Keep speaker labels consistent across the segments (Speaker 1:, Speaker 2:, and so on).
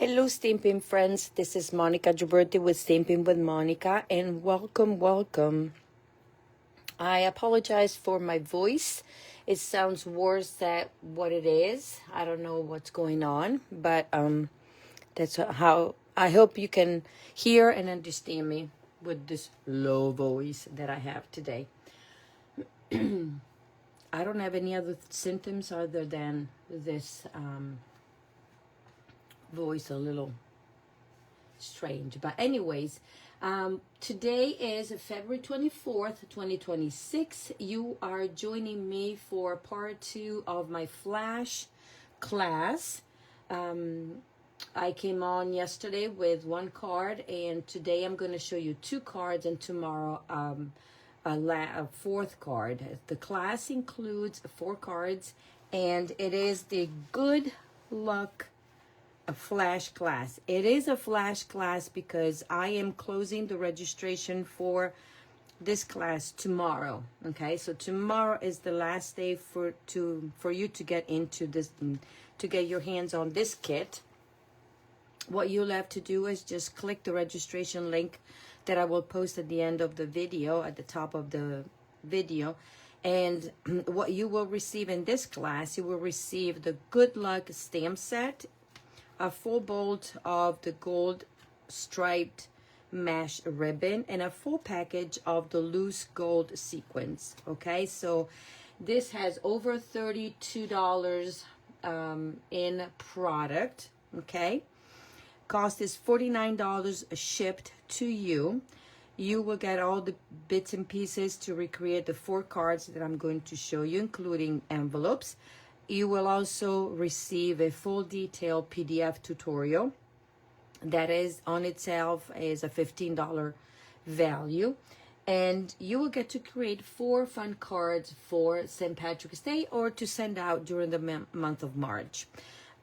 Speaker 1: Hello, Stampin' friends. This is Monica Gioberti with Stampin' with Monica, and welcome. I apologize for my voice. It sounds worse than what it is. I don't know what's going on, but that's how I hope you can hear and understand me with this low voice that I have today. I don't have any other symptoms other than this voice a little strange. But anyways, today is February 24th, 2026. You are joining me for part 2 of my flash class. I came on yesterday with one card, and today I'm going to show you 2 cards, and tomorrow a fourth card. The class includes 4 cards, and it is the Good Luck a flash class. It is a flash class because I am closing the registration for this class tomorrow. Okay, so tomorrow is the last day for you to get into this, to get your hands on this kit. What you'll have to do is just click the registration link that I will post at the end of the video, at the top of the video. And what you will receive in this class, you will receive the Good Luck stamp set, a full bolt of the gold striped mesh ribbon, and a full package of the loose gold sequins. Okay, so this has over $32 in product. Okay, cost is $49 shipped to you. You will get all the bits and pieces to recreate the 4 cards that I'm going to show you, including envelopes. You will also receive a full detailed PDF tutorial that is on itself is a $15 value. And you will get to create 4 fun cards for St. Patrick's Day or to send out during the month of March.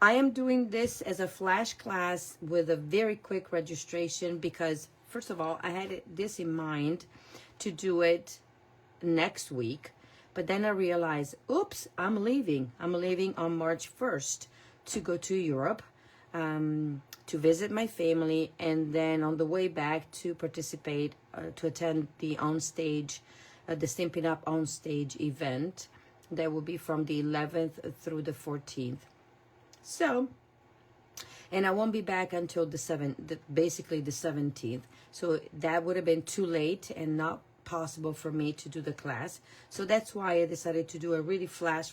Speaker 1: I am doing this as a flash class with a very quick registration because, first of all, I had this in mind to do it next week. But then I realized, oops, I'm leaving. I'm leaving on March 1st to go to Europe, to visit my family, and then on the way back to participate, to attend the onstage, the Stampin'Up onstage event that will be from the 11th through the 14th. So, and I won't be back until basically the 17th. So that would have been too late and not possible for me to do the class. So that's why I decided to do a really flash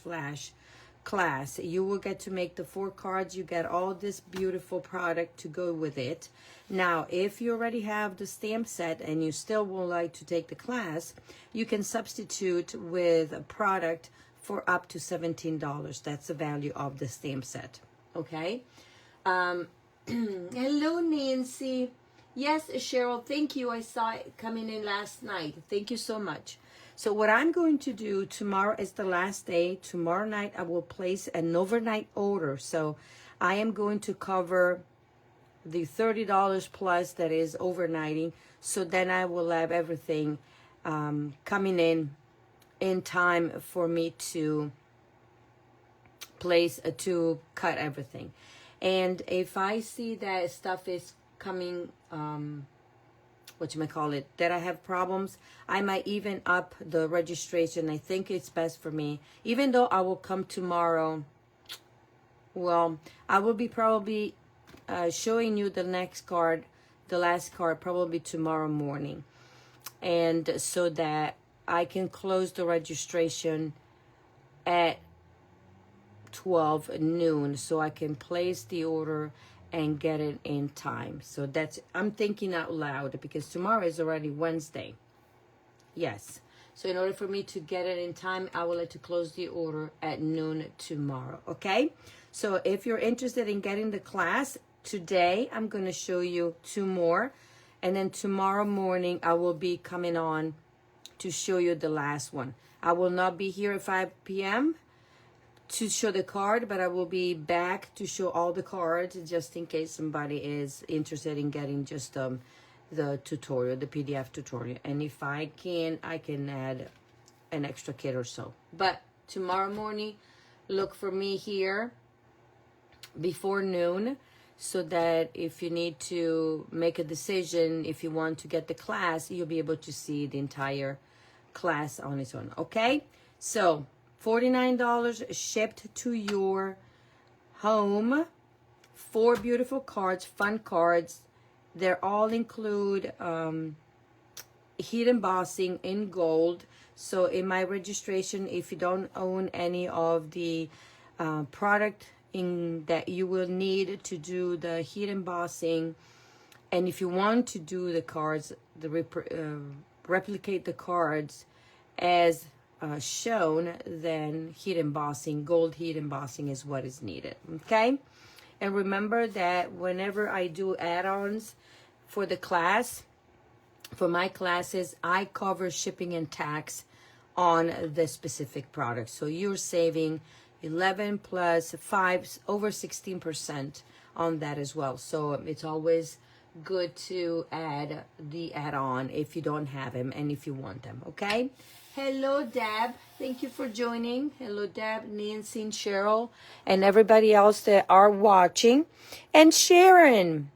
Speaker 1: class. You will get to make the 4 cards. You get all this beautiful product to go with it. Now, if you already have the stamp set and you still would like to take the class, you can substitute with a product for up to $17. That's the value of the stamp set. Okay. Hello, Nancy. Yes, Cheryl, thank you. I saw it coming in last night. Thank you so much. So what I'm going to do, tomorrow is the last day. Tomorrow night, I will place an overnight order. So I am going to cover the $30 plus that is overnighting. So then I will have everything coming in time for me to place, to cut everything. And if I see that stuff is coming, that I have problems, I might even up the registration. I think it's best for me, even though I will come tomorrow. Well, I will be probably showing you the next card, the last card, probably tomorrow morning, and so that I can close the registration at 12 noon, so I can place the order and get it in time. So that's, I'm thinking out loud because tomorrow is already Wednesday. Yes. So in order for me to get it in time, I will have to close the order at noon tomorrow. Okay. So if you're interested in getting the class, today I'm going to show you 2 more. And then tomorrow morning, I will be coming on to show you the last one. I will not be here at 5 p.m. to show the card, but I will be back to show all the cards just in case somebody is interested in getting just the tutorial, the PDF tutorial. And if I can add an extra kit or so. But tomorrow morning, look for me here before noon so that if you need to make a decision, if you want to get the class, you'll be able to see the entire class on its own. Okay, so $49 shipped to your home. 4 beautiful cards, fun cards. They're all include heat embossing in gold. So in my registration, if you don't own any of the product in that you will need to do the heat embossing, and if you want to do the cards, replicate the cards as shown, then heat embossing, gold heat embossing is what is needed. Okay, and remember that whenever I do add-ons for the class, for my classes, I cover shipping and tax on the specific product. So you're saving 11 plus 5, over 16% on that as well. So it's always good to add the add-on if you don't have them and if you want them. Okay. Hello, Deb. Thank you for joining. Hello, Deb, Nancy, and Cheryl, and everybody else that are watching. And Sharon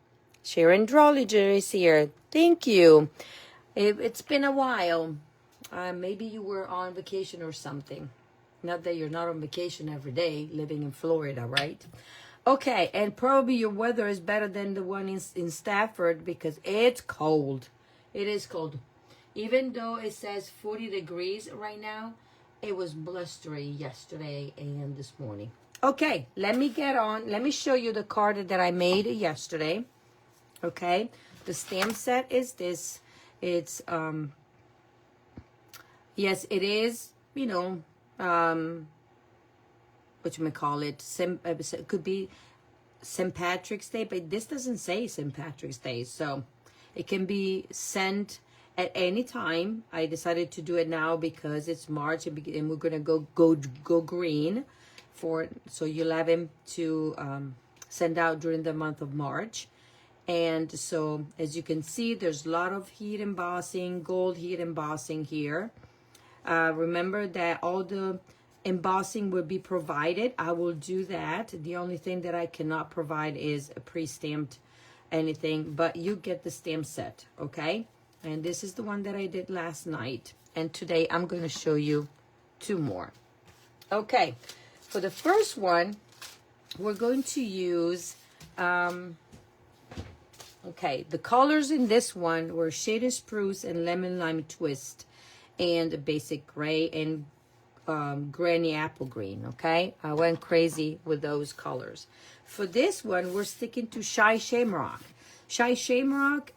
Speaker 1: Drolliger is here. Thank you. It's been a while. Maybe you were on vacation or something. Not that you're not on vacation every day, living in Florida, right? Okay, and probably your weather is better than the one in Stafford because it's cold. It is cold. Even though it says 40 degrees right now, it was blustery yesterday and this morning. Okay, let me get on. Let me show you the card that I made yesterday. Okay, the stamp set is this. It's, yes, it is, you know, whatchamacallit, it could be St. Patrick's Day, but this doesn't say St. Patrick's Day, so it can be sent at any time. I decided to do it now because it's March and we're gonna go green for, so you'll have him to send out during the month of March. And so as you can see, there's a lot of heat embossing, gold heat embossing here. Remember that all the embossing will be provided. I will do that. The only thing that I cannot provide is a pre-stamped anything, but you get the stamp set, okay? And this is the one that I did last night. And today I'm going to show you 2 more. Okay, for the first one, we're going to use, okay, the colors in this one were Shaded Spruce and Lemon Lime Twist and a basic gray and Granny Apple Green, okay? I went crazy with those colors. For this one, we're sticking to Shy Shamrock. Shy Shamrock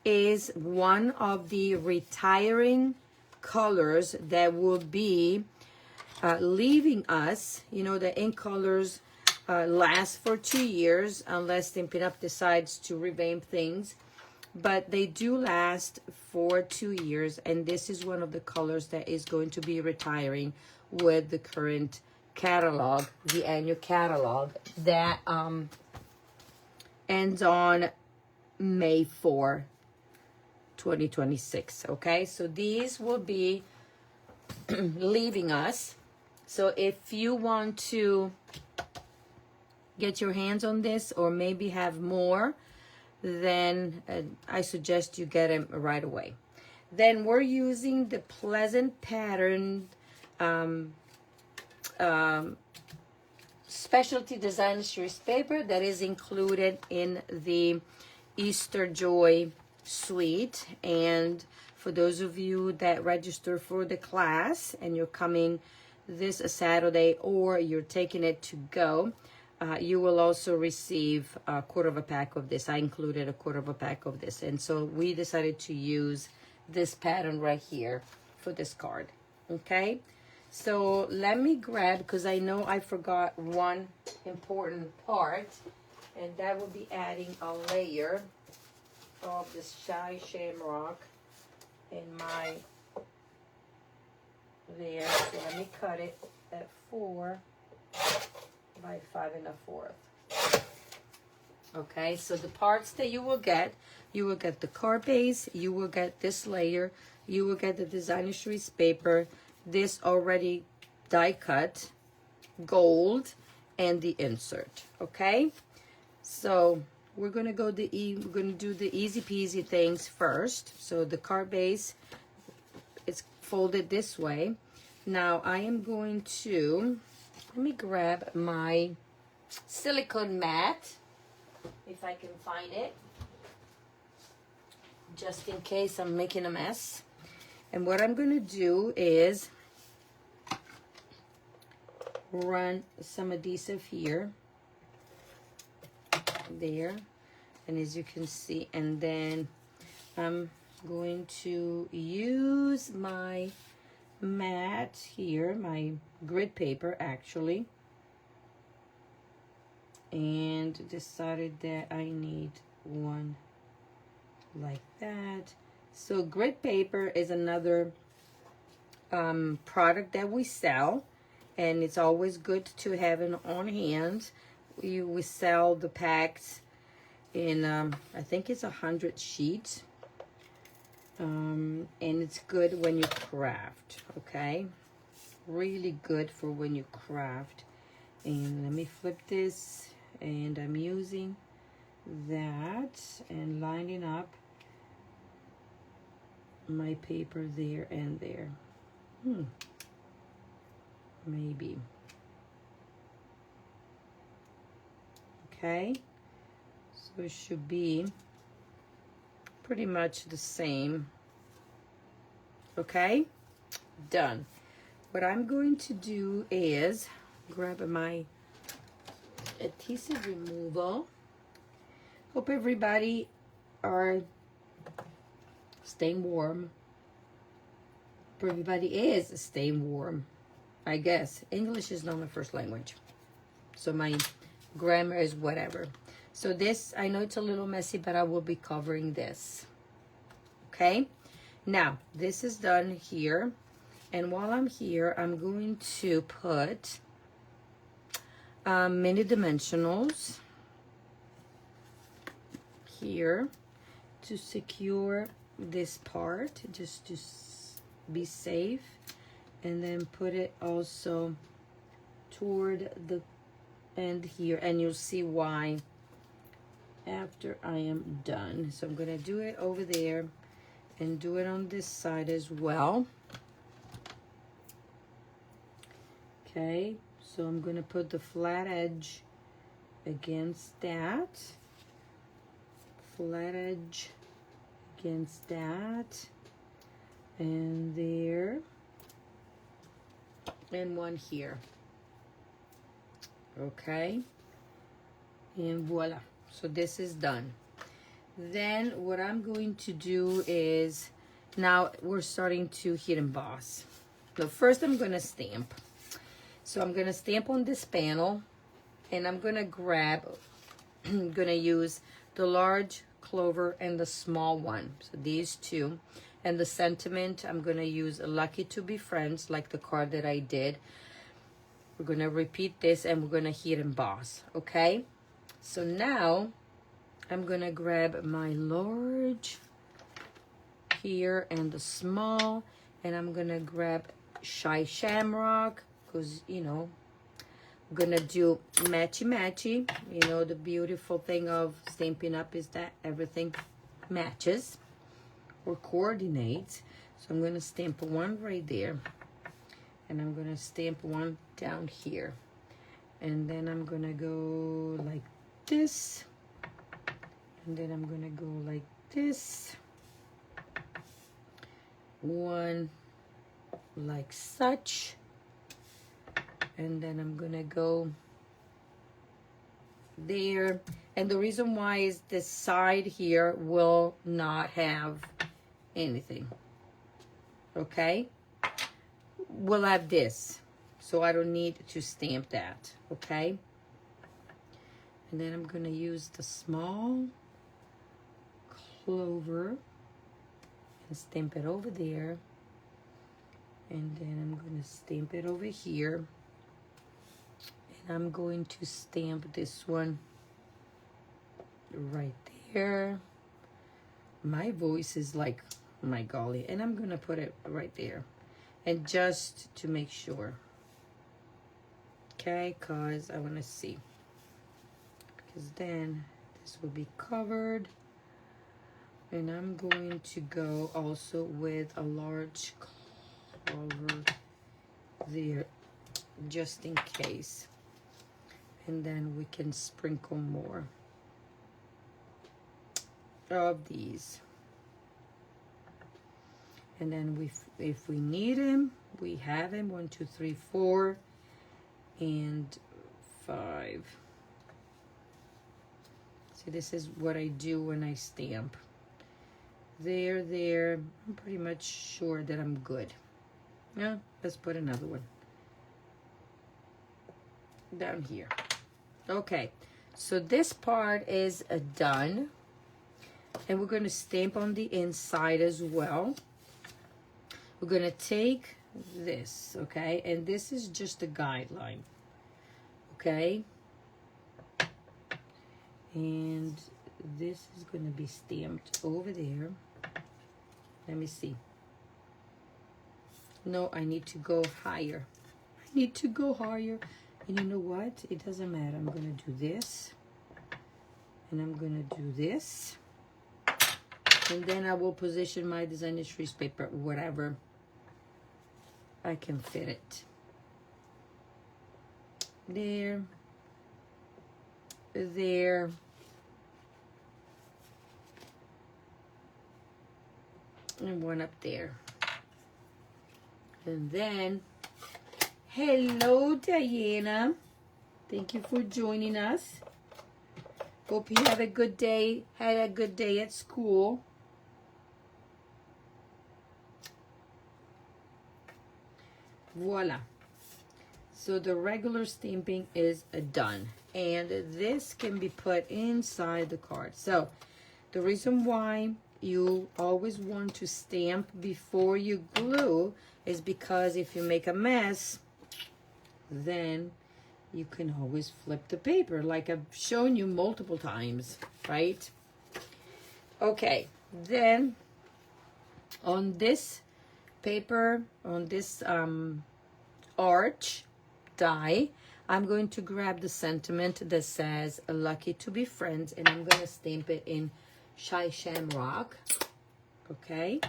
Speaker 1: is one of the retiring colors that will be leaving us. You know, the ink colors last for 2 years unless Stampin'Up decides to revamp things, but they do last for 2 years, and this is one of the colors that is going to be retiring with the current catalog, the annual catalog that ends on May 4, 2026. Okay, so these will be leaving us. So if you want to get your hands on this or maybe have more, then I suggest you get them right away. Then we're using the Pleasant Pattern specialty design series paper that is included in the Easter Joy suite. And for those of you that register for the class and you're coming this Saturday or you're taking it to go, you will also receive a quarter of a pack of this. I included a quarter of a pack of this. And so we decided to use this pattern right here for this card. Okay, so let me grab, because I know I forgot one important part, and that will be adding a layer of this Shy Shamrock in my there. So let me cut it at 4 by 5 1/4. Okay, so the parts that you will get the card base, you will get this layer, you will get the designer series paper, this already die cut gold, and the insert. Okay, so we're gonna go we're gonna do the easy peasy things first. So the card base is folded this way. Now I am going to, let me grab my silicone mat, if I can find it, just in case I'm making a mess. And what I'm gonna do is run some adhesive here, there, and as you can see, and then I'm going to use my mat here, my grid paper actually, and decided that I need one like that. So grid paper is another product that we sell, and it's always good to have it on hand. We sell the packs in I think it's 100 sheets, and it's good when you craft. Okay, really good for when you craft. And let me flip this, and I'm using that and lining up my paper there and there. Maybe. Okay, so it should be pretty much the same. Okay, done. What I'm going to do is grab my adhesive removal. Hope everybody are staying warm. Hope everybody is staying warm. I guess English is not my first language, so my grammar is whatever. So this, I know it's a little messy, but I will be covering this. Okay, now this is done here, and while I'm here, I'm going to put mini dimensionals here to secure this part, just to be safe, and then put it also toward the end here, and you'll see why after I am done. So I'm gonna do it over there and do it on this side as well. Okay, so I'm gonna put the flat edge against that, flat edge against that, and there, and one here. Okay, and voila. So this is done. Then what I'm going to do is, now we're starting to heat emboss. So first I'm gonna stamp. So I'm gonna stamp on this panel, and I'm gonna grab, I'm gonna use the large clover and the small one. So these two. And the sentiment, I'm gonna use Lucky to Be Friends, like the card that I did. We're gonna repeat this, and we're gonna heat emboss, okay? So now I'm gonna grab my large here and the small, and I'm gonna grab Shy Shamrock, because, you know, I'm gonna do matchy-matchy. You know, the beautiful thing of Stampin' Up is that everything matches or coordinates. So I'm gonna stamp one right there, and I'm gonna stamp one down here, and then I'm gonna go like this, and then I'm gonna go like this, one like such, and then I'm gonna go there. And the reason why is this side here will not have anything, okay? We'll have this, so I don't need to stamp that, okay? And then I'm gonna use the small clover and stamp it over there, and then I'm gonna stamp it over here, and I'm going to stamp this one right there. My voice is like, my golly, and I'm gonna put it right there, and just to make sure. Okay, because I want to see. Because then this will be covered. And I'm going to go also with a large cover there, just in case. And then we can sprinkle more of these. And then if we need him, we have him. 1, 2, 3, 4, and 5. See, this is what I do when I stamp. There. I'm pretty much sure that I'm good. Yeah, let's put another one down here. Okay, so this part is done. And we're going to stamp on the inside as well. We're going to take this, okay? And this is just a guideline, okay? And this is going to be stamped over there. Let me see. No, I need to go higher. I need to go higher. And you know what? It doesn't matter. I'm going to do this. And I'm going to do this. And then I will position my designer trees paper whatever I can fit it. There. There. And one up there. And then, hello Diana. Thank you for joining us. Hope you have a good day. Had a good day at school. Voila. So the regular stamping is done. And this can be put inside the card. So the reason why you always want to stamp before you glue is because if you make a mess, then you can always flip the paper like I've shown you multiple times, right? Okay, then on this paper, on this arch die, I'm going to grab the sentiment that says lucky to be friends, and I'm going to stamp it in Shy Shamrock, okay?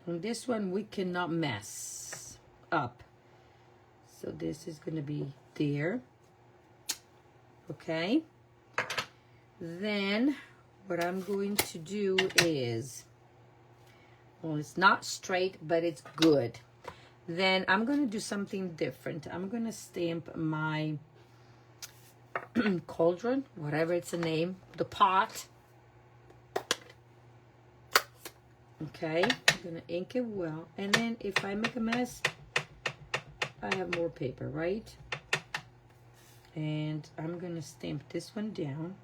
Speaker 1: And this one we cannot mess up. So this is going to be there, okay? Then what I'm going to do is, well, it's not straight, but it's good. Then I'm going to do something different. I'm going to stamp my cauldron, whatever it's a name, the pot. Okay, I'm going to ink it well. And then if I make a mess, I have more paper, right? And I'm going to stamp this one down.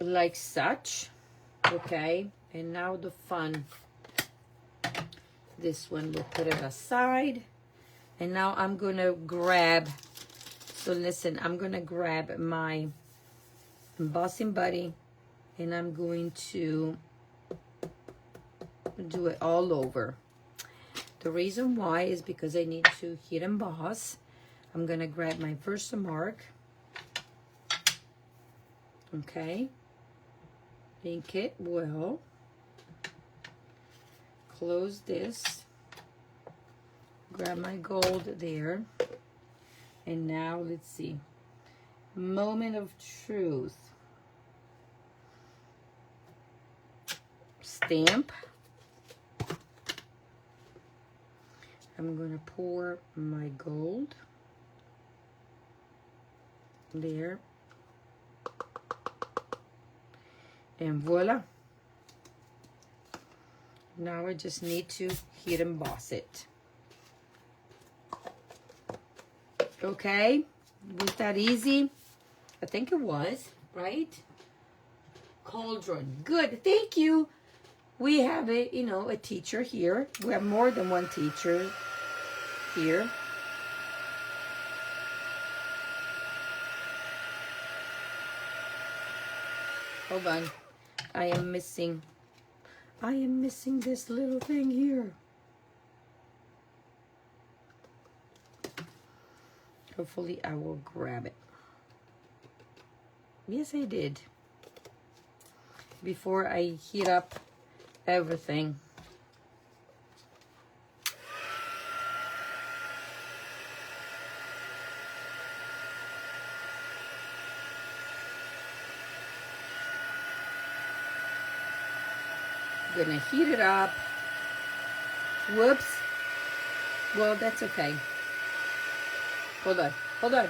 Speaker 1: Like such, okay? And now the fun. This one, we'll put it aside. And now I'm going to grab, so listen, I'm going to grab my embossing buddy and I'm going to do it all over. The reason why is because I need to heat emboss. I'm going to grab my Versamark, okay? Ink it well. Close this. Grab my gold there. And now let's see. Moment of truth. Stamp. I'm going to pour my gold there. And voila. Now I just need to heat emboss it. Okay, was that easy? I think it was, right? Cauldron, good, thank you. We have a teacher here. We have more than one teacher here. Hold on. I am missing this little thing here. Hopefully I will grab it. Yes, I did. Before I heat up everything. Gonna heat it up. Whoops. Well, that's okay. Hold on, hold on,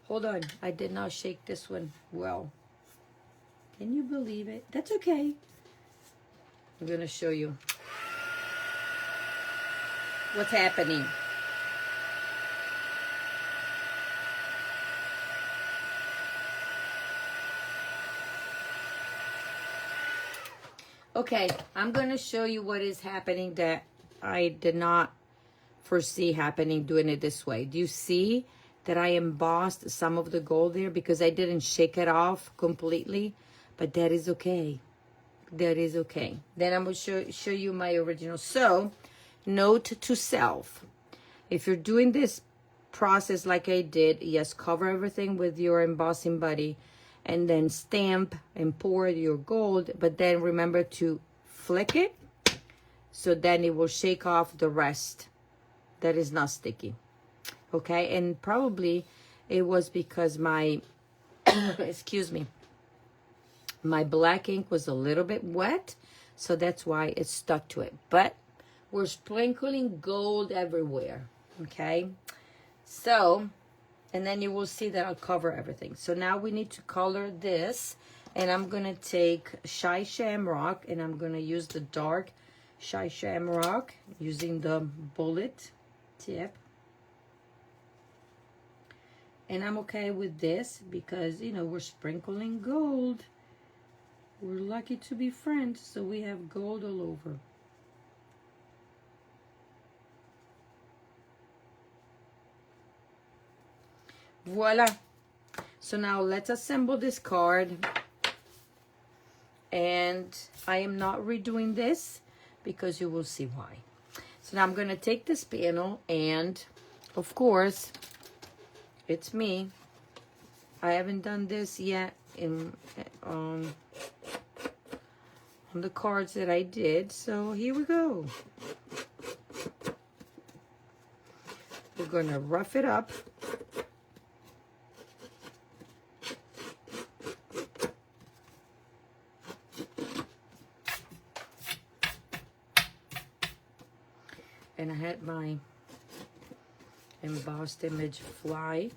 Speaker 1: hold on. I did not shake this one well. Can you believe it? That's okay. I'm gonna show you what's happening. Okay, I'm going to show you what is happening that I did not foresee happening doing it this way. Do you see that I embossed some of the gold there because I didn't shake it off completely? But that is okay. That is okay. Then I'm going to show you my original. So, note to self. If you're doing this process like I did, yes, cover everything with your embossing buddy. And then stamp and pour your gold, but then remember to flick it so then it will shake off the rest that is not sticky. Okay, and probably it was because my excuse me, my black ink was a little bit wet, so that's why it stuck to it. But we're sprinkling gold everywhere. Okay, so and then you will see that I'll cover everything. So now we need to color this. And I'm going to take Shy Shamrock. And I'm going to use the dark Shy Shamrock. Using the bullet tip. And I'm okay with this. Because, you know, we're sprinkling gold. We're lucky to be friends. So we have gold all over. Voila. So now let's assemble this card. And I am not redoing this because you will see why. So now I'm going to take this panel and, of course, it's me. I haven't done this yet on the cards that I did. So here we go. We're going to rough it up. And I had my embossed image fly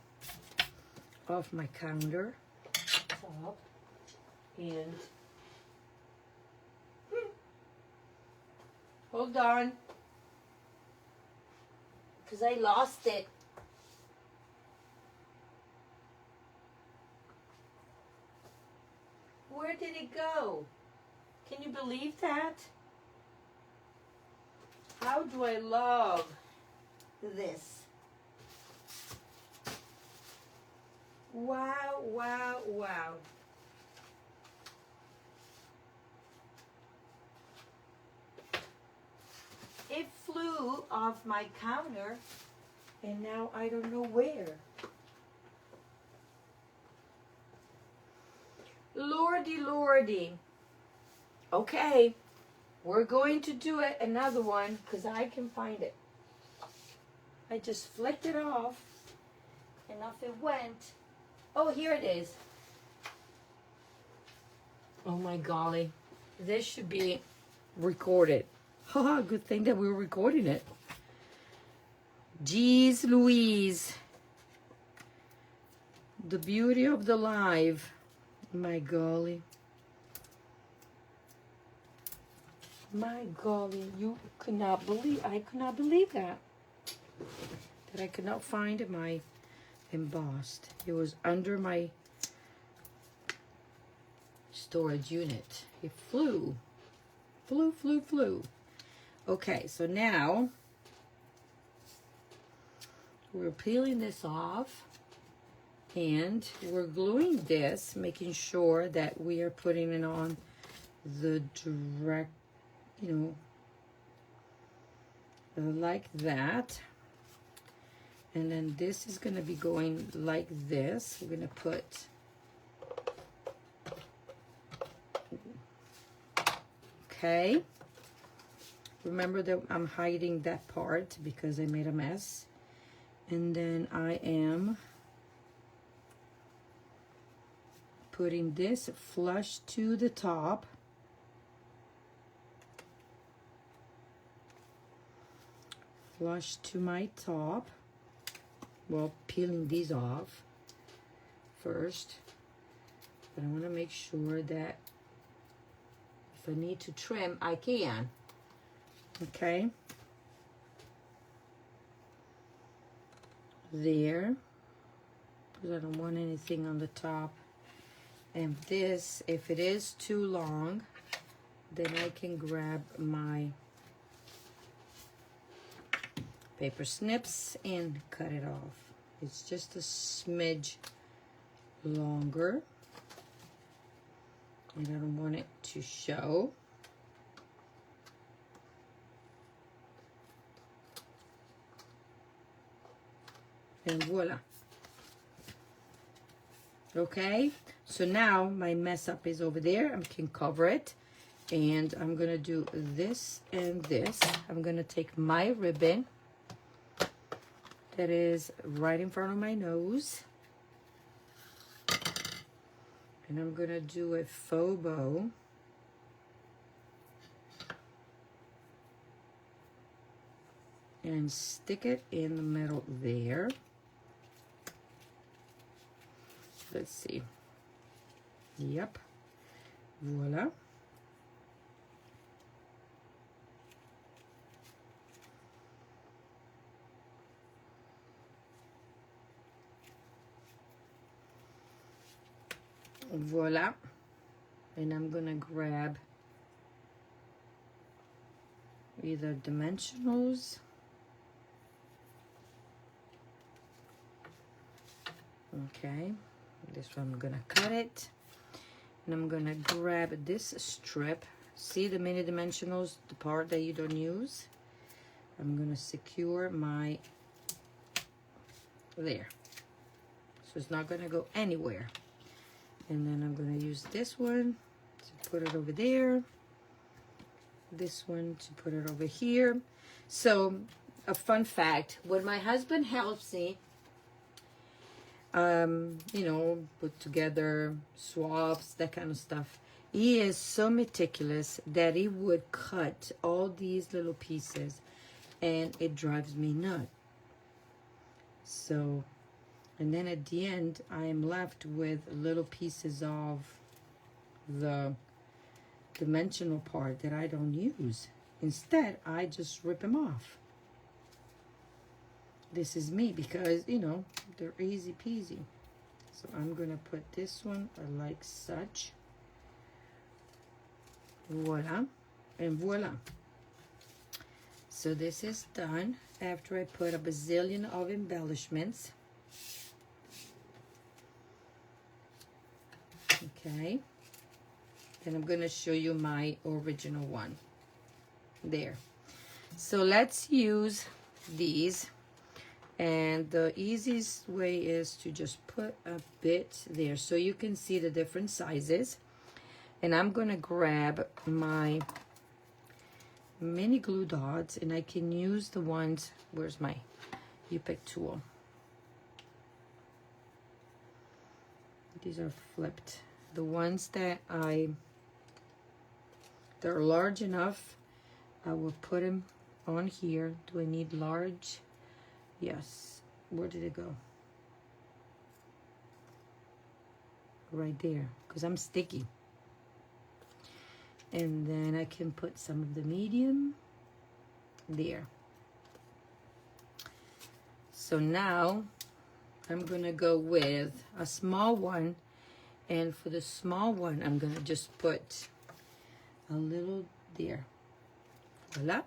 Speaker 1: off my counter top. And hold on, because I lost it. Where did it go? Can you believe that? How do I love this? Wow, wow, wow. It flew off my counter and now I don't know where. Lordy, lordy. Okay. We're going to do it another one because I can find it. I just flicked it off and off it went. Oh, here it is. Oh my golly. This should be recorded. Haha, good thing that we were recording it. Jeez Louise. The beauty of the live. My golly. My golly, you could not believe, I could not believe that. That I could not find my embossed. It was under my storage unit. It flew. Flew, flew, flew. Okay, so now we're peeling this off. And we're gluing this, making sure that we are putting it on the direct, you know, like that. And then this is going to be going like this. We're going to put, okay. Remember that I'm hiding that part because I made a mess. And then I am putting this flush to the top. Flush to my top. Well, peeling these off first. But I want to make sure that if I need to trim, I can. Okay. There. Because I don't want anything on the top. And this, if it is too long, then I can grab my paper snips and cut it off. It's just a smidge longer. And I don't want it to show. And voila. Okay, so now my mess up is over there. I can cover it. And I'm gonna do this and this. I'm gonna take my ribbon that is right in front of my nose. And I'm gonna do a faux bow. And stick it in the middle there. Let's see. Yep. Voila. Voila. And I'm gonna grab either dimensionals. Okay. This one I'm gonna cut it. And I'm gonna grab this strip. See the mini dimensionals, the part that you don't use? I'm gonna secure my there. So it's not gonna go anywhere. And then I'm going to use this one to put it over there. This one to put it over here. So, a fun fact. When my husband helps me, you know, put together swaps, that kind of stuff, he is so meticulous that he would cut all these little pieces. And it drives me nuts. So... and then at the end, I am left with little pieces of the dimensional part that I don't use. Instead, I just rip them off. This is me because, you know, they're easy peasy. So I'm going to put this one like such. Voila. And voila. So this is done after I put a bazillion of embellishments. Okay, and I'm going to show you my original one there. So let's use these, and the easiest way is to just put a bit there so you can see the different sizes. And I'm going to grab my mini glue dots, and I can use the ones, where's my U-Pick tool? These are flipped. The ones that they're large enough, I will put them on here. Do I need large? Yes. Where did it go? Right there, because I'm sticky. And then I can put some of the medium there. So now I'm gonna go with a small one. And for the small one, I'm going to just put a little there. Voila.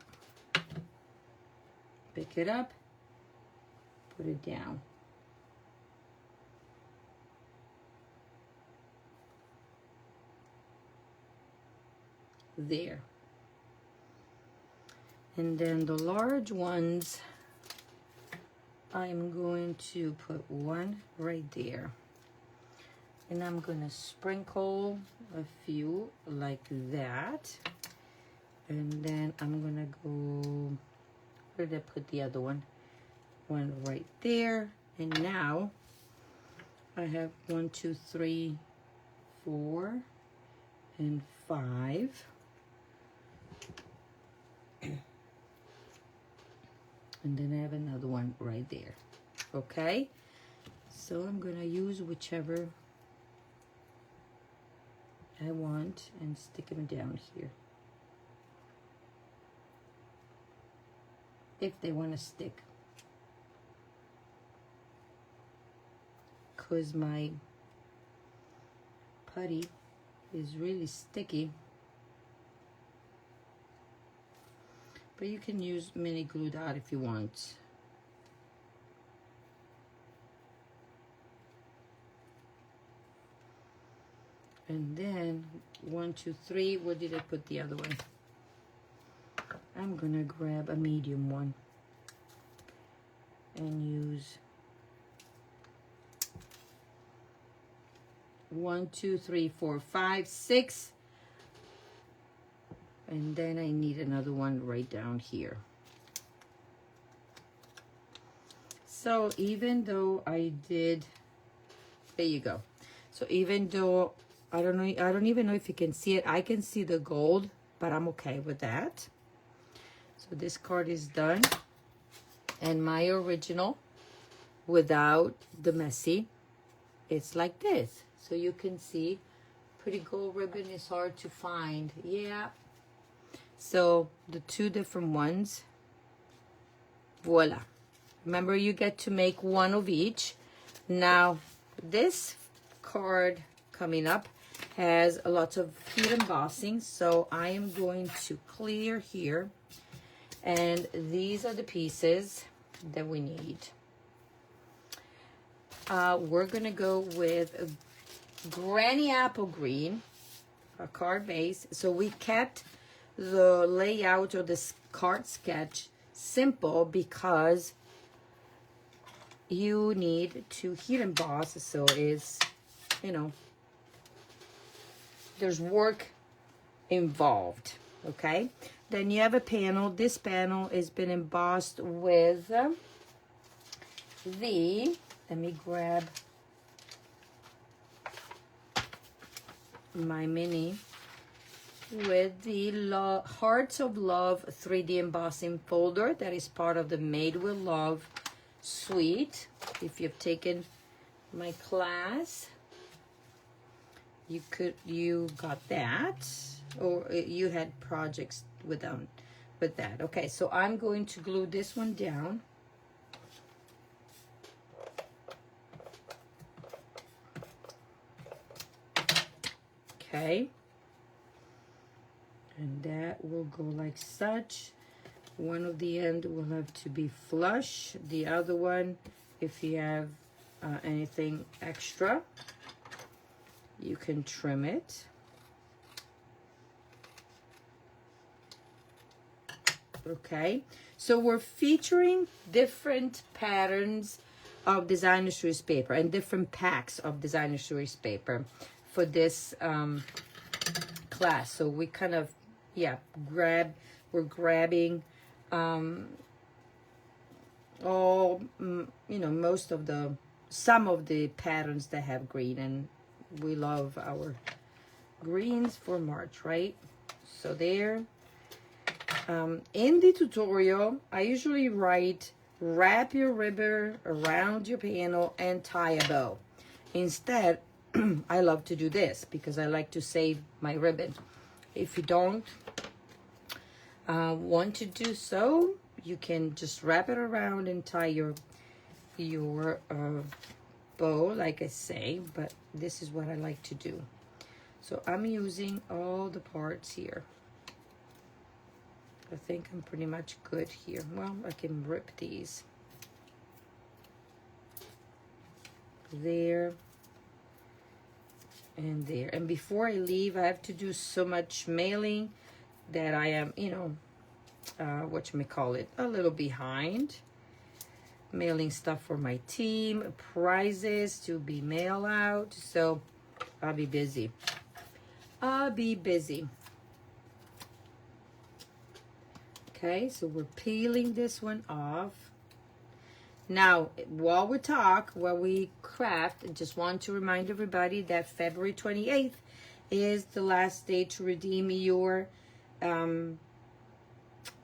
Speaker 1: Pick it up. Put it down. there. And then the large ones, I'm going to put one right there. And I'm gonna sprinkle a few like that. And then I'm gonna go, where did I put the other one? One right there. And now I have 1, 2, 3, 4, and 5. And then I have another one right there. Okay? So I'm gonna use whichever I want and stick them down here. If they want to stick. Because my putty is really sticky. But you can use mini glue dot if you want. And then 1, 2, 3. Where did I put the other one? I'm gonna grab a medium one and use 1, 2, 3, 4, 5, 6. And then I need another one right down here. So even though I did, there you go. So even though, I don't even know if you can see it. I can see the gold, but I'm okay with that. So this card is done. And my original, without the messy, it's like this. So you can see, pretty gold ribbon is hard to find. Yeah. So the two different ones, voila. Remember, you get to make one of each. Now, this card coming up has a lot of heat embossing, so I am going to clear here. And these are the pieces that we need. We're gonna go with Granny Apple Green, a card base. So we kept the layout of this card sketch simple because you need to heat emboss, so it's, you know, there's work involved. Okay, then you have a panel. This panel has been embossed with the, let me grab my mini, with the Hearts of Love 3D embossing folder that is part of the Made with Love suite. If you've taken my class, you got that, or you had projects with that. Okay, so I'm going to glue this one down. Okay. And that will go like such. One of the end will have to be flush. The other one, if you have anything extra, you can trim it. Okay, so we're featuring different patterns of designer series paper and different packs of designer series paper for this class. So we kind of, yeah, we're grabbing all, you know, some of the patterns that have green, and we love our greens for March, right? So there. In the tutorial, I usually write, wrap your ribbon around your panel and tie a bow. Instead, I love to do this because I like to save my ribbon. If you don't want to do so, you can just wrap it around and tie your bow, like I say, but this is what I like to do. So I'm using all the parts here. I think I'm pretty much good here. Well, I can rip these. There. And there. And before I leave, I have to do so much mailing that I am, you know, whatchamacallit, a little behind. Mailing stuff for my team, prizes to be mailed out. So I'll be busy. I'll be busy. Okay, so we're peeling this one off. Now, while we craft, I just want to remind everybody that February 28th is the last day to redeem your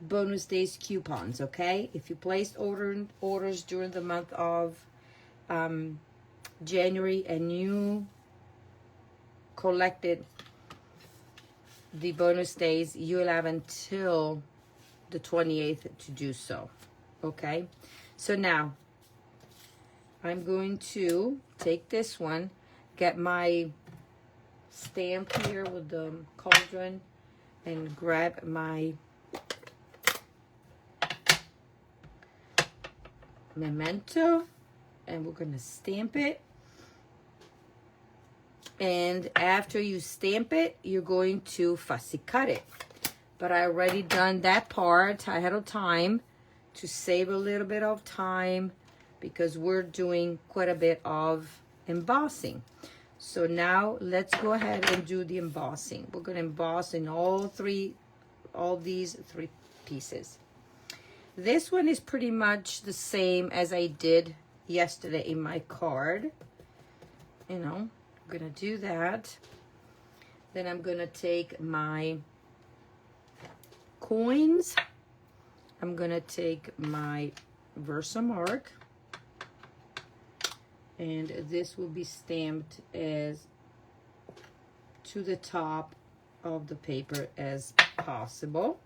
Speaker 1: bonus days coupons, okay? If you placed orders during the month of January and you collected the bonus days, you'll have until the 28th to do so, okay? So now I'm going to take this one, get my stamp here with the cauldron, and grab my memento, and we're going to stamp it. And after you stamp it, you're going to fussy cut it. But I already done that part ahead of time to save a little bit of time, because we're doing quite a bit of embossing. So now let's go ahead and do the embossing. We're going to emboss in all these three pieces. This one is pretty much the same as I did yesterday in my card. You know, I'm going to do that. Then I'm going to take my coins. I'm going to take my Versamark. And this will be stamped as to the top of the paper as possible.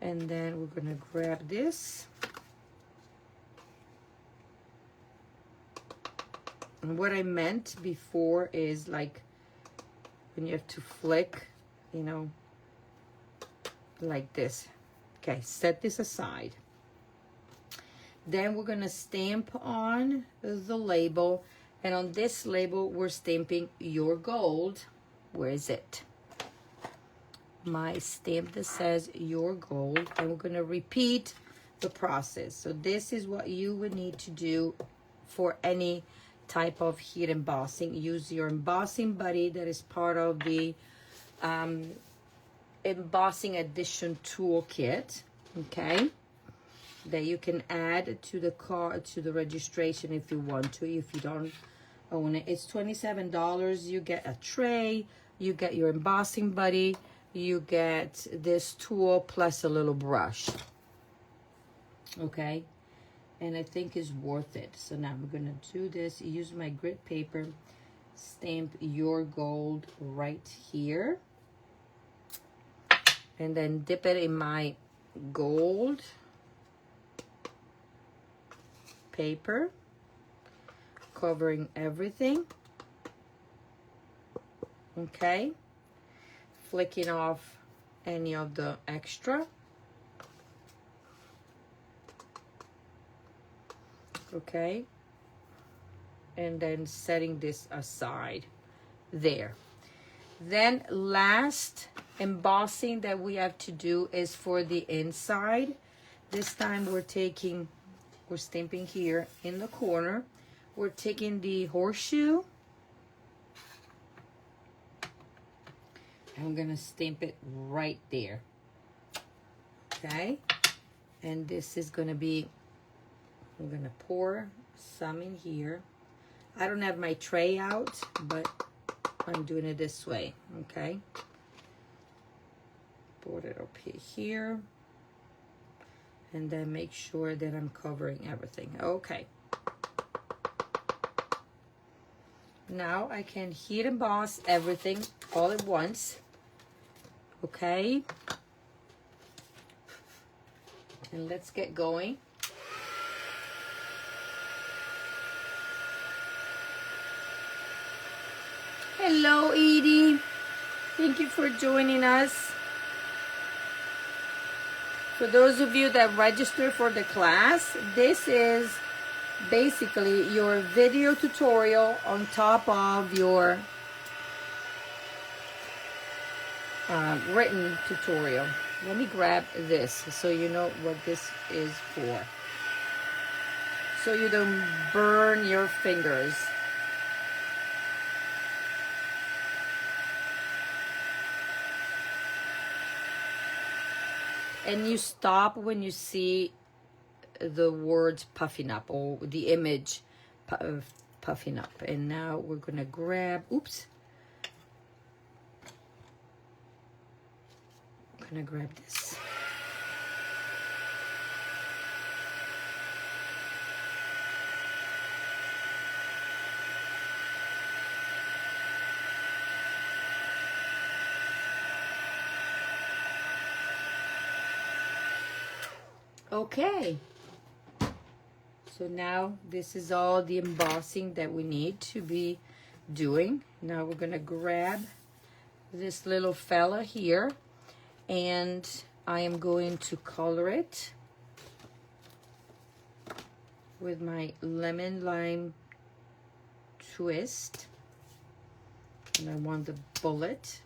Speaker 1: And then we're going to grab this. And what I meant before is like when you have to flick, you know, like this. Okay, set this aside. Then we're going to stamp on the label. And on this label, we're stamping your gold. Where is it? My stamp that says your gold. And we're going to repeat the process. So this is what you would need to do for any type of heat embossing. Use your embossing buddy that is part of the embossing addition toolkit. Okay, that you can add to the card, to the registration if you want to. If you don't own it, it's $27. You get a tray, you get your embossing buddy, you get this tool plus a little brush. Okay, and I think it's worth it. So now I'm gonna do this. Use my grit paper, stamp your gold right here, and then dip it in my gold paper, covering everything. Okay, flicking off any of the extra. Okay, and then setting this aside there. Then last embossing that we have to do is for the inside. This time we're stamping here in the corner. We're taking the horseshoe. I'm gonna stamp it right there. Okay, and this is gonna be, I'm gonna pour some in here. I don't have my tray out, but I'm doing it this way. Okay, pour it up here, and then make sure that I'm covering everything. Okay, now I can heat emboss everything all at once. Okay, and let's get going. Hello, Edie. Thank you for joining us. For those of you that register for the class, this is basically your video tutorial on top of your written tutorial. Let me grab this so you know what this is for, so you don't burn your fingers. And you stop when you see the words puffing up or the image puffing up. And now we're gonna grab, oops, I'm gonna grab this. Okay, so now this is all the embossing that we need to be doing. Now we're gonna grab this little fella here, and I am going to color it with my lemon lime twist, and I want the bullet.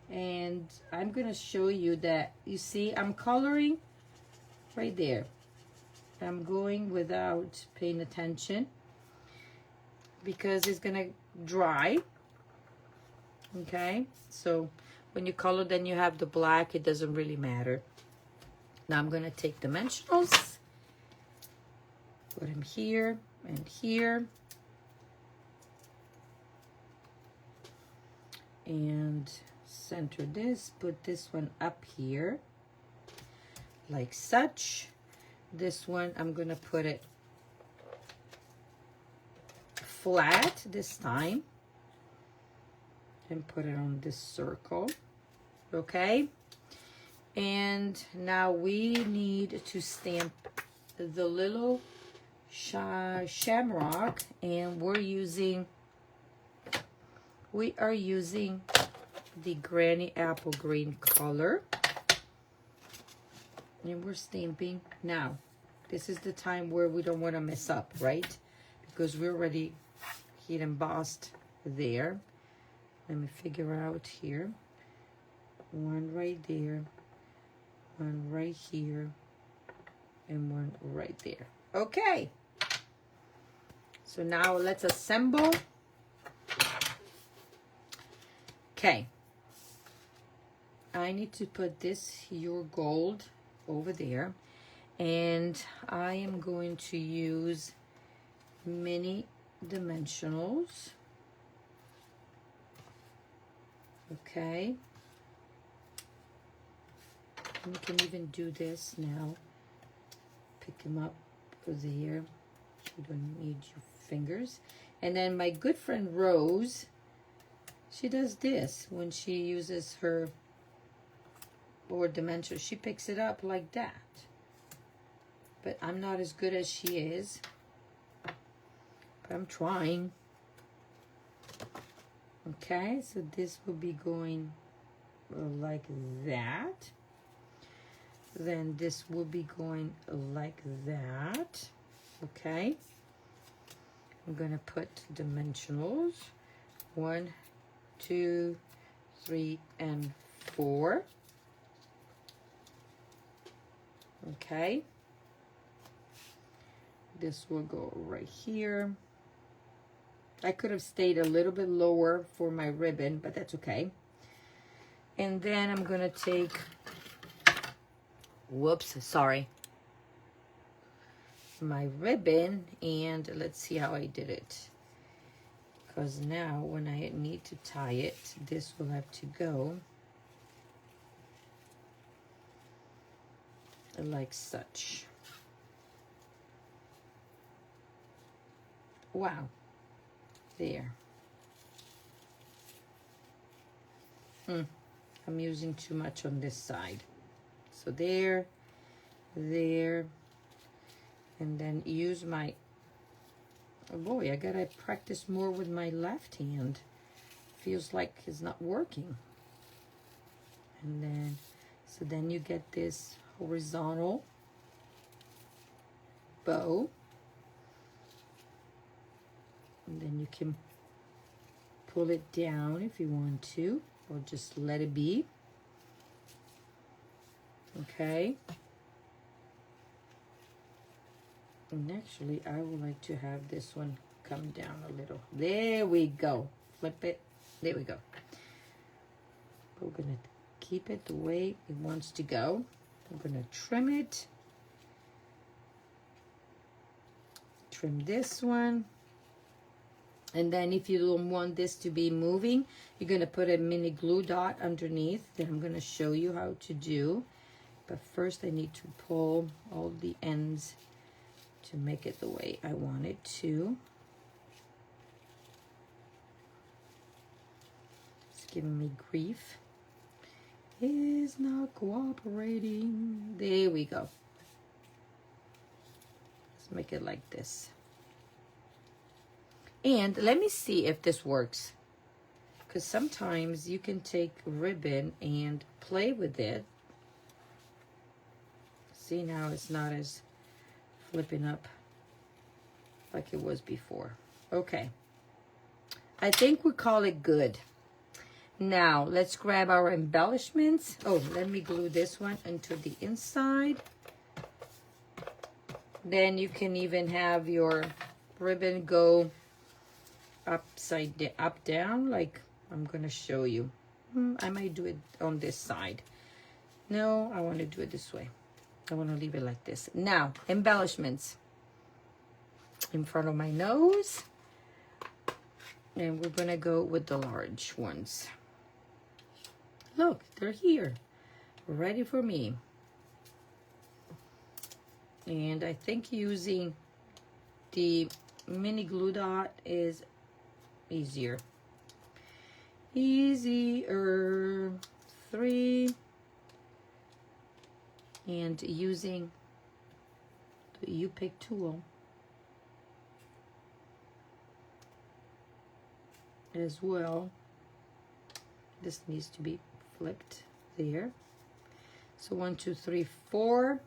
Speaker 1: And I'm gonna show you that, you see, I'm coloring right there. I'm going without paying attention because it's gonna dry. Okay, so when you color, then you have the black, it doesn't really matter. Now I'm gonna take dimensionals, put them here and here, and center this, put this one up here like such. This one I'm gonna put it flat this time and put it on this circle. Okay, and now we need to stamp the little shamrock, and we are using the Granny Apple Green color, and we're stamping. Now this is the time where we don't want to mess up, right? Because we already heat embossed there. Let me figure out here. One right there, one right here, and one right there. Okay, so now let's assemble. Okay, I need to put this Your Gold over there, and I am going to use mini dimensionals. Okay, you can even do this now. Pick them up there. You don't need your fingers. And then my good friend Rose, she does this when she uses her board dimension. She picks it up like that. But I'm not as good as she is. But I'm trying. Okay, so this will be going like that. Then this will be going like that. Okay. I'm gonna put dimensionals. 1, 2, 3, and 4. Okay. This will go right here. I could have stayed a little bit lower for my ribbon, but that's okay. And then I'm gonna take, whoops, sorry, my ribbon, and let's see how I did it. Because now when I need to tie it, this will have to go like such. Wow. There. I'm using too much on this side. So there, there, and then use my, oh boy, I gotta practice more with my left hand. Feels like it's not working. And then, so then you get this horizontal bow. And then you can pull it down if you want to, or just let it be. Okay. And actually, I would like to have this one come down a little. There we go. Flip it. There we go. We're going to keep it the way it wants to go. I'm going to trim it. Trim this one. And then if you don't want this to be moving, you're going to put a mini glue dot underneath that I'm going to show you how to do. But first I need to pull all the ends to make it the way I want it to. It's giving me grief. It is not cooperating. There we go. Let's make it like this. And let me see if this works. Because sometimes you can take ribbon and play with it. See, now it's not as flipping up like it was before. Okay. I think we call it good. Now, let's grab our embellishments. Oh, let me glue this one into the inside. Then you can even have your ribbon go up down, like I'm gonna show you. I might do it on this side. No, I want to do it this way. I want to leave it like this. Now, embellishments in front of my nose, and we're gonna go with the large ones. Look, they're here, ready for me. And I think using the mini glue dot is easier. Easier. 3. And using the U-Pick tool as well. This needs to be flipped there. So 1, 2, 3, 4,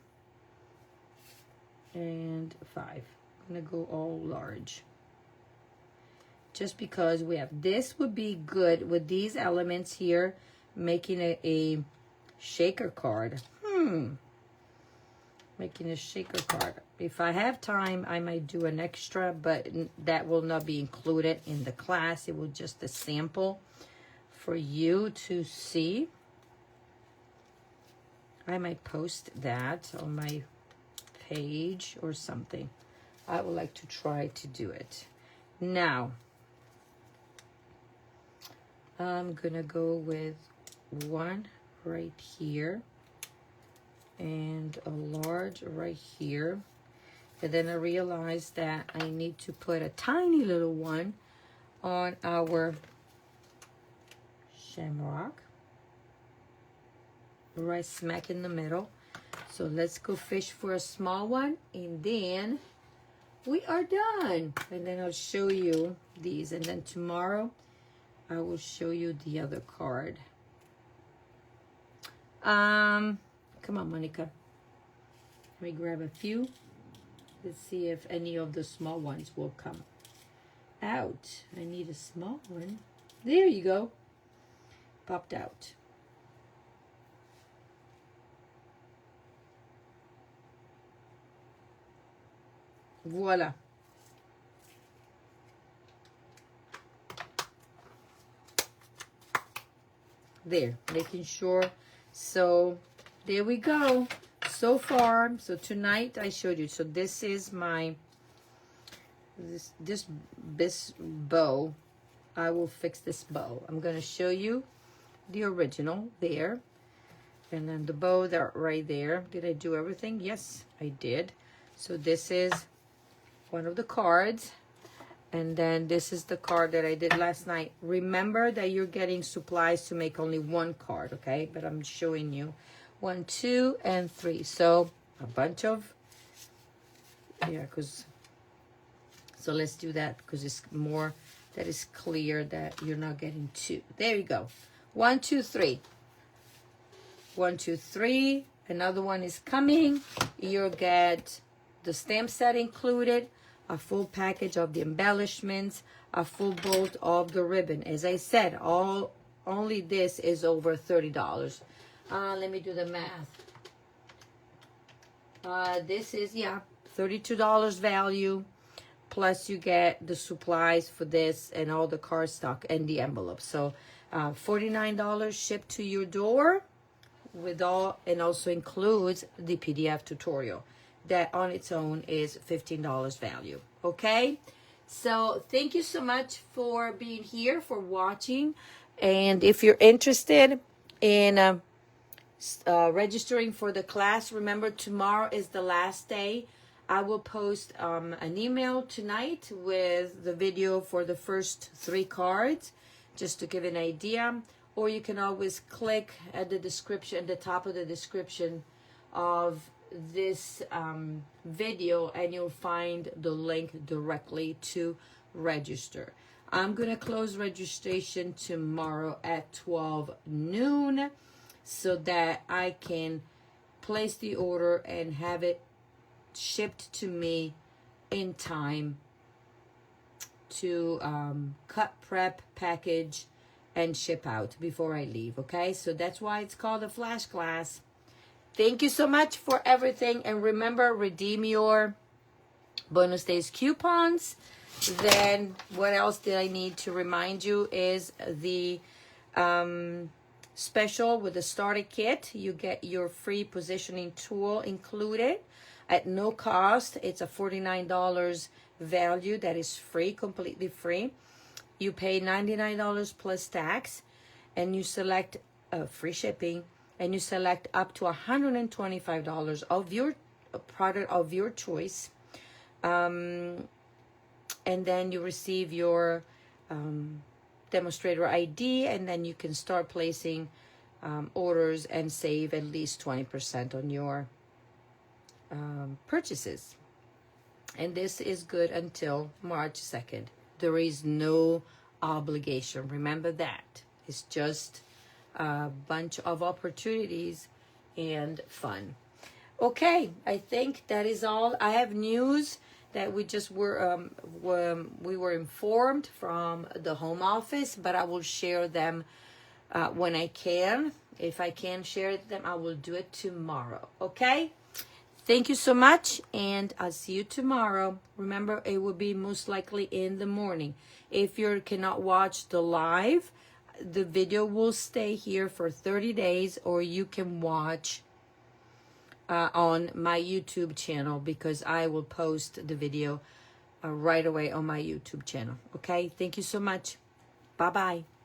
Speaker 1: and 5. I'm gonna go all large. Just because we have, this would be good with these elements here, making it a shaker card. Making a shaker card. If I have time, I might do an extra, but that will not be included in the class. It will just a sample for you to see. I might post that on my page or something. I would like to try to do it. Now, I'm gonna go with one right here and a large right here. And then I realized that I need to put a tiny little one on our shamrock, right smack in the middle. So let's go fish for a small one, and then we are done. And then I'll show you these, and then tomorrow I will show you the other card. Come on, Monica. Let me grab a few. Let's see if any of the small ones will come out. I need a small one. There you go. Popped out. Voila. There, making sure. So there we go. So far, so tonight I showed you. So this is my this bow. I will fix this bow. I'm gonna show you the original there, and then the bow that right there. Did I do everything? Yes, I did. So this is one of the cards, and then this is the card that I did last night. Remember that you're getting supplies to make only one card, okay? But I'm showing you 1, 2, and 3. So a bunch of, yeah, so let's do that because it's more, that is clear that you're not getting 2. There you go. 1, 2, 3. 1, 2, 3. Another one is coming. You'll get the stamp set included, a full package of the embellishments, a full bolt of the ribbon. As I said, only this is over $30. Let me do the math. This is, yeah, $32 value. Plus you get the supplies for this and all the cardstock and the envelope. So $49 shipped to your door with all, and also includes the PDF tutorial. That on its own is $15 value. Okay? So thank you so much for being here, for watching. And if you're interested in registering for the class, remember tomorrow is the last day. I will post an email tonight with the video for the first 3 cards, just to give an idea. Or you can always click at the description, the top of the description of this video, and you'll find the link directly to register. I'm going to close registration tomorrow at 12 noon so that I can place the order and have it shipped to me in time to cut, prep, package, and ship out before I leave. Okay, so that's why it's called a flash class. Thank you so much for everything, and remember, redeem your bonus days coupons. Then what else did I need to remind you is the special with the starter kit. You get your free positioning tool included at no cost. It's a $49 value that is free, completely free. You pay $99 plus tax, and you select free shipping, and you select up to $125 of your product of your choice. And then you receive your demonstrator ID, and then you can start placing orders and save at least 20% on your purchases. And this is good until March 2nd. There is no obligation. Remember that. It's just a bunch of opportunities and fun. Okay, I think that is all. I have news that we just were informed from the home office, but I will share them when I can. If I can share them, I will do it tomorrow. Okay? Thank you so much, and I'll see you tomorrow. Remember, it will be most likely in the morning. If you cannot watch the live, the video will stay here for 30 days, or you can watch on my YouTube channel, because I will post the video right away on my YouTube channel. Okay? Thank you so much. Bye-bye.